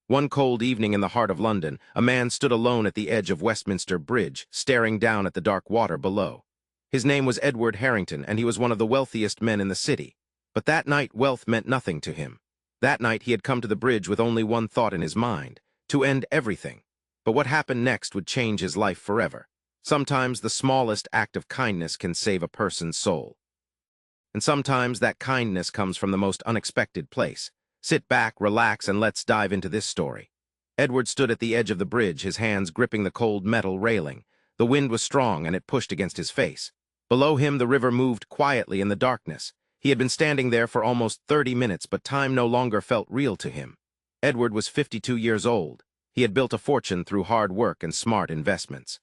One cold evening in the heart of London, a man stood alone at the edge of Westminster Bridge, staring down at the dark water below. His name was Edward Harrington, and he was one of the wealthiest men in the city. But that night, wealth meant nothing to him. That night, he had come to the bridge with only one thought in his mind: to end everything. But what happened next would change his life forever. Sometimes the smallest act of kindness can save a person's soul. And sometimes that kindness comes from the most unexpected place. Sit back, relax, and let's dive into this story. Edward stood at the edge of the bridge, his hands gripping the cold metal railing. The wind was strong, and it pushed against his face. Below him, the river moved quietly in the darkness. He had been standing there for almost 30 minutes, but time no longer felt real to him. Edward was 52 years old. He had built a fortune through hard work and smart investments.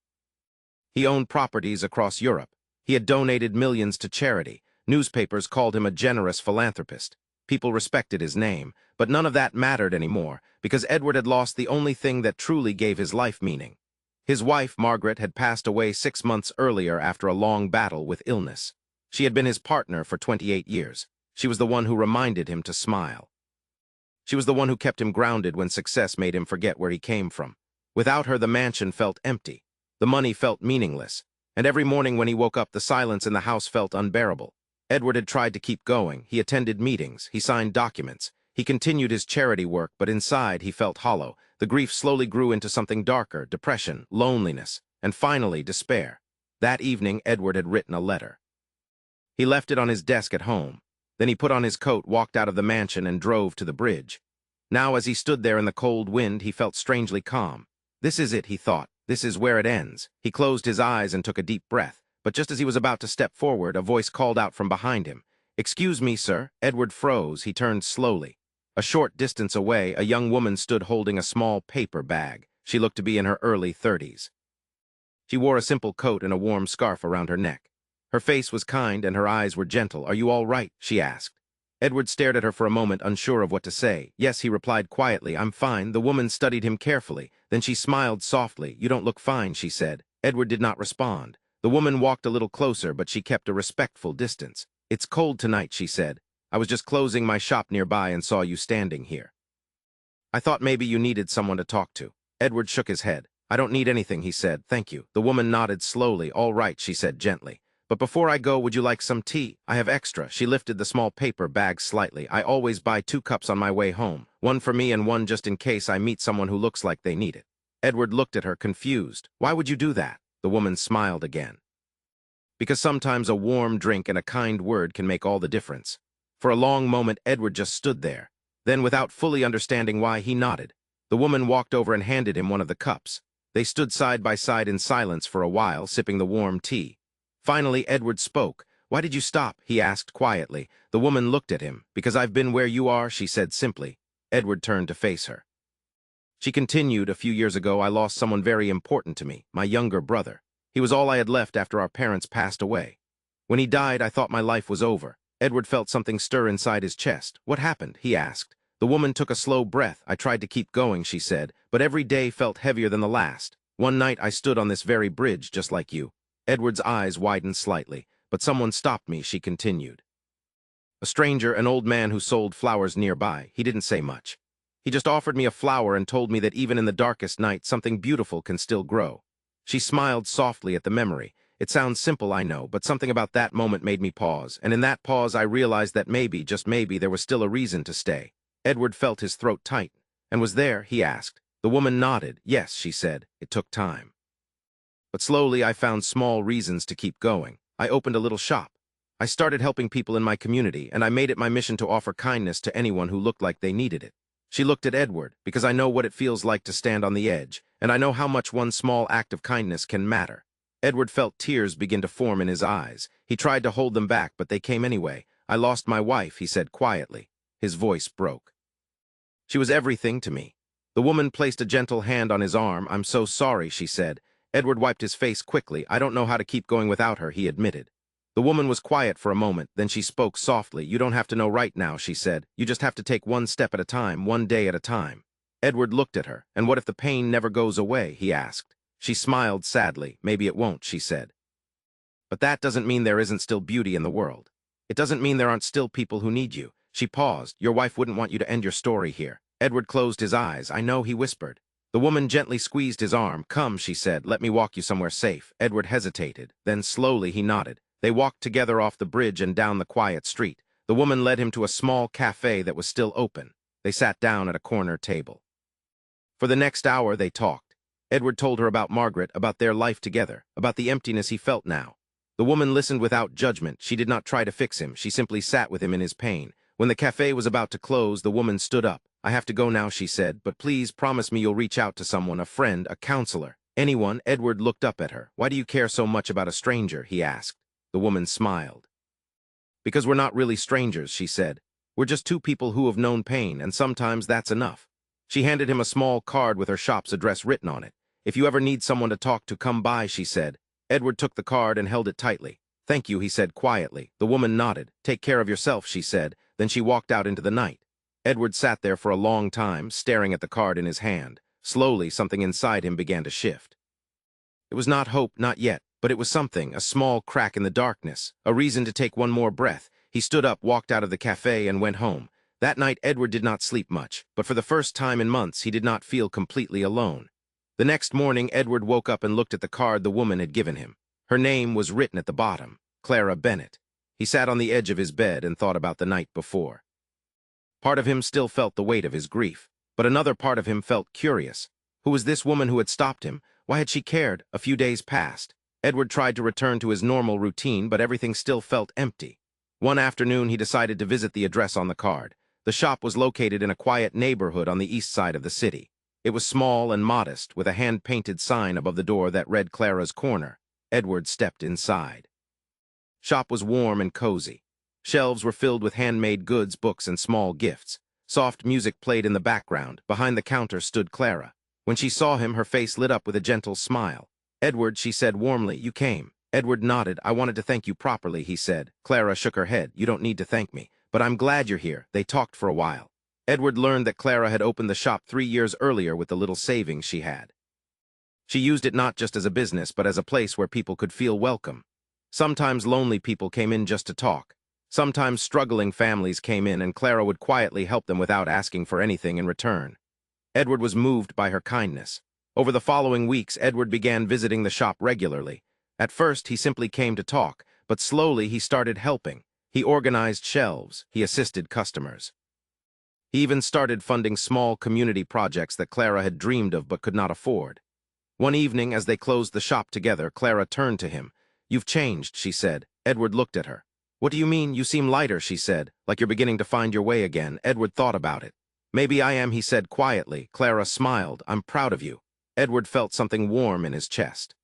He owned properties across Europe. He had donated millions to charity. Newspapers called him a generous philanthropist. People respected his name, but none of that mattered anymore, because Edward had lost the only thing that truly gave his life meaning. His wife, Margaret, had passed away 6 months earlier after a long battle with illness. She had been his partner for 28 years. She was the one who reminded him to smile. She was the one who kept him grounded when success made him forget where he came from. Without her, the mansion felt empty. The money felt meaningless. And every morning when he woke up, the silence in the house felt unbearable. Edward had tried to keep going. He attended meetings. He signed documents. He continued his charity work, but inside he felt hollow. The grief slowly grew into something darker: depression, loneliness, and finally despair. That evening, Edward had written a letter. He left it on his desk at home. Then he put on his coat, walked out of the mansion, and drove to the bridge. Now, as he stood there in the cold wind, he felt strangely calm. This is it, he thought. This is where it ends. He closed his eyes and took a deep breath. But just as he was about to step forward, a voice called out from behind him. "Excuse me, sir." Edward froze. He turned slowly. A short distance away, a young woman stood holding a small paper bag. She looked to be in her early 30s. She wore a simple coat and a warm scarf around her neck. Her face was kind and her eyes were gentle. "Are you all right?" she asked. Edward stared at her for a moment, unsure of what to say. "Yes," he replied quietly, "I'm fine." The woman studied him carefully. Then she smiled softly. "You don't look fine," she said. Edward did not respond. The woman walked a little closer, but she kept a respectful distance. "It's cold tonight," she said. "I was just closing my shop nearby and saw you standing here. I thought maybe you needed someone to talk to." Edward shook his head. "I don't need anything," he said. "Thank you." The woman nodded slowly. "All right," she said gently. "But before I go, would you like some tea? I have extra." She lifted the small paper bag slightly. "I always buy 2 cups on my way home. One for me and one just in case I meet someone who looks like they need it." Edward looked at her, confused. "Why would you do that?" The woman smiled again. "Because sometimes a warm drink and a kind word can make all the difference." For a long moment, Edward just stood there. Then, without fully understanding why, he nodded. The woman walked over and handed him one of the cups. They stood side by side in silence for a while, sipping the warm tea. Finally, Edward spoke. "Why did you stop?" he asked quietly. The woman looked at him. "Because I've been where you are," she said simply. Edward turned to face her. She continued, "A few years ago, I lost someone very important to me, my younger brother. He was all I had left after our parents passed away. When he died, I thought my life was over." Edward felt something stir inside his chest. "What happened?" he asked. The woman took a slow breath. "I tried to keep going," she said, "but every day felt heavier than the last. One night I stood on this very bridge, just like you." Edward's eyes widened slightly. "But someone stopped me," she continued. "A stranger, an old man who sold flowers nearby. He didn't say much. He just offered me a flower and told me that even in the darkest night, something beautiful can still grow." She smiled softly at the memory. "It sounds simple, I know, but something about that moment made me pause, and in that pause I realized that maybe, just maybe, there was still a reason to stay." Edward felt his throat tighten. "And was there?" he asked. The woman nodded. "Yes," she said. "It took time. But slowly I found small reasons to keep going. I opened a little shop. I started helping people in my community, and I made it my mission to offer kindness to anyone who looked like they needed it." She looked at Edward. "Because I know what it feels like to stand on the edge, and I know how much one small act of kindness can matter." Edward felt tears begin to form in his eyes. He tried to hold them back, but they came anyway. "I lost my wife," he said quietly. His voice broke. "She was everything to me." The woman placed a gentle hand on his arm. "I'm so sorry," she said. Edward wiped his face quickly. "I don't know how to keep going without her," he admitted. The woman was quiet for a moment, then she spoke softly. "You don't have to know right now," she said. "You just have to take one step at a time, one day at a time." Edward looked at her. "And what if the pain never goes away?" he asked. She smiled sadly. "Maybe it won't," she said. "But that doesn't mean there isn't still beauty in the world. It doesn't mean there aren't still people who need you." She paused. "Your wife wouldn't want you to end your story here." Edward closed his eyes. I know, he whispered. The woman gently squeezed his arm. Come, she said, let me walk you somewhere safe. Edward hesitated. Then slowly he nodded. They walked together off the bridge and down the quiet street. The woman led him to a small cafe that was still open. They sat down at a corner table. For the next hour they talked. Edward told her about Margaret, about their life together, about the emptiness he felt now. The woman listened without judgment. She did not try to fix him. She simply sat with him in his pain. When the cafe was about to close, the woman stood up. I have to go now, she said, but please promise me you'll reach out to someone, a friend, a counselor. Anyone? Edward looked up at her. Why do you care so much about a stranger? He asked. The woman smiled. Because we're not really strangers, she said. We're just two people who have known pain, and sometimes that's enough. She handed him a small card with her shop's address written on it. If you ever need someone to talk to, come by, she said. Edward took the card and held it tightly. Thank you, he said quietly. The woman nodded. Take care of yourself, she said. Then she walked out into the night. Edward sat there for a long time, staring at the card in his hand. Slowly, something inside him began to shift. It was not hope, not yet, but it was something, a small crack in the darkness, a reason to take one more breath. He stood up, walked out of the cafe, and went home. That night, Edward did not sleep much, but for the first time in months, he did not feel completely alone. The next morning, Edward woke up and looked at the card the woman had given him. Her name was written at the bottom, Clara Bennett. He sat on the edge of his bed and thought about the night before. Part of him still felt the weight of his grief, but another part of him felt curious. Who was this woman who had stopped him? Why had she cared? A few days passed. Edward tried to return to his normal routine, but everything still felt empty. One afternoon, he decided to visit the address on the card. The shop was located in a quiet neighborhood on the east side of the city. It was small and modest, with a hand-painted sign above the door that read Clara's Corner. Edward stepped inside. Shop was warm and cozy. Shelves were filled with handmade goods, books, and small gifts. Soft music played in the background. Behind the counter stood Clara. When she saw him, her face lit up with a gentle smile. Edward, she said warmly, you came. Edward nodded. I wanted to thank you properly, he said. Clara shook her head. You don't need to thank me, but I'm glad you're here. They talked for a while. Edward learned that Clara had opened the shop 3 years earlier with the little savings she had. She used it not just as a business, but as a place where people could feel welcome. Sometimes lonely people came in just to talk. Sometimes struggling families came in, and Clara would quietly help them without asking for anything in return. Edward was moved by her kindness. Over the following weeks, Edward began visiting the shop regularly. At first, he simply came to talk, but slowly he started helping. He organized shelves. He assisted customers. He even started funding small community projects that Clara had dreamed of but could not afford. One evening, as they closed the shop together, Clara turned to him. You've changed, she said. Edward looked at her. What do you mean? You seem lighter, she said, like you're beginning to find your way again. Edward thought about it. Maybe I am, he said quietly. Clara smiled. I'm proud of you. Edward felt something warm in his chest.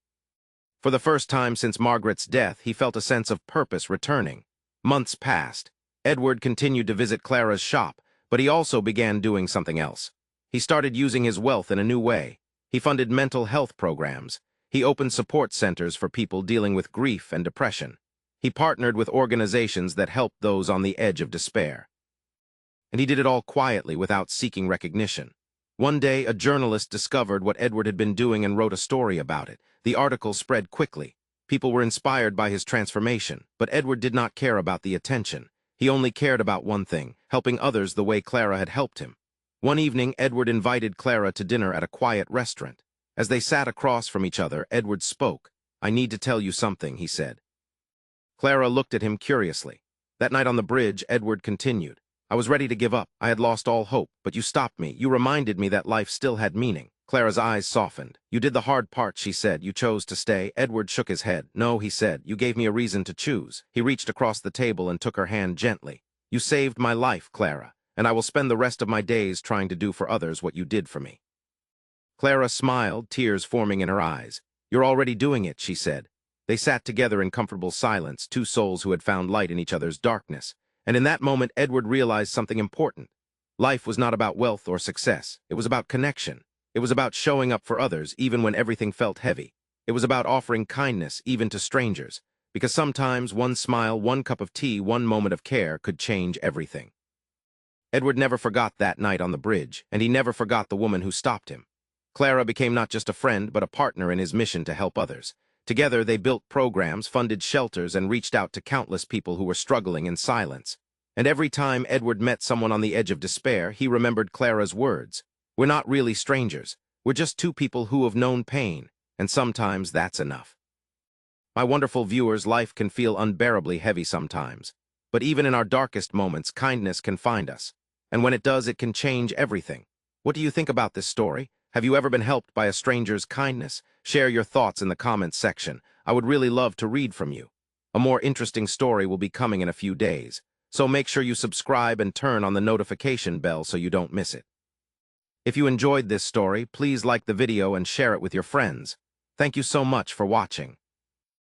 For the first time since Margaret's death, he felt a sense of purpose returning. Months passed. Edward continued to visit Clara's shop, but he also began doing something else. He started using his wealth in a new way. He funded mental health programs. He opened support centers for people dealing with grief and depression. He partnered with organizations that helped those on the edge of despair. And he did it all quietly, without seeking recognition. One day, a journalist discovered what Edward had been doing and wrote a story about it. The article spread quickly. People were inspired by his transformation, but Edward did not care about the attention. He only cared about one thing, helping others the way Clara had helped him. One evening, Edward invited Clara to dinner at a quiet restaurant. As they sat across from each other, Edward spoke. I need to tell you something, he said. Clara looked at him curiously. That night on the bridge, Edward continued. I was ready to give up. I had lost all hope, but you stopped me. You reminded me that life still had meaning. Clara's eyes softened. You did the hard part, she said. You chose to stay. Edward shook his head. No, he said. You gave me a reason to choose. He reached across the table and took her hand gently. You saved my life, Clara, and I will spend the rest of my days trying to do for others what you did for me. Clara smiled, tears forming in her eyes. You're already doing it, she said. They sat together in comfortable silence, two souls who had found light in each other's darkness. And in that moment, Edward realized something important. Life was not about wealth or success. It was about connection. It was about showing up for others, even when everything felt heavy. It was about offering kindness, even to strangers. Because sometimes one smile, one cup of tea, one moment of care could change everything. Edward never forgot that night on the bridge, and he never forgot the woman who stopped him. Clara became not just a friend, but a partner in his mission to help others. Together, they built programs, funded shelters, and reached out to countless people who were struggling in silence. And every time Edward met someone on the edge of despair, he remembered Clara's words. We're not really strangers. We're just two people who have known pain, and sometimes that's enough. My wonderful viewers, life can feel unbearably heavy sometimes. But even in our darkest moments, kindness can find us. And when it does, it can change everything. What do you think about this story? Have you ever been helped by a stranger's kindness? Share your thoughts in the comments section. I would really love to read from you. A more interesting story will be coming in a few days, so make sure you subscribe and turn on the notification bell so you don't miss it. If you enjoyed this story, please like the video and share it with your friends. Thank you so much for watching.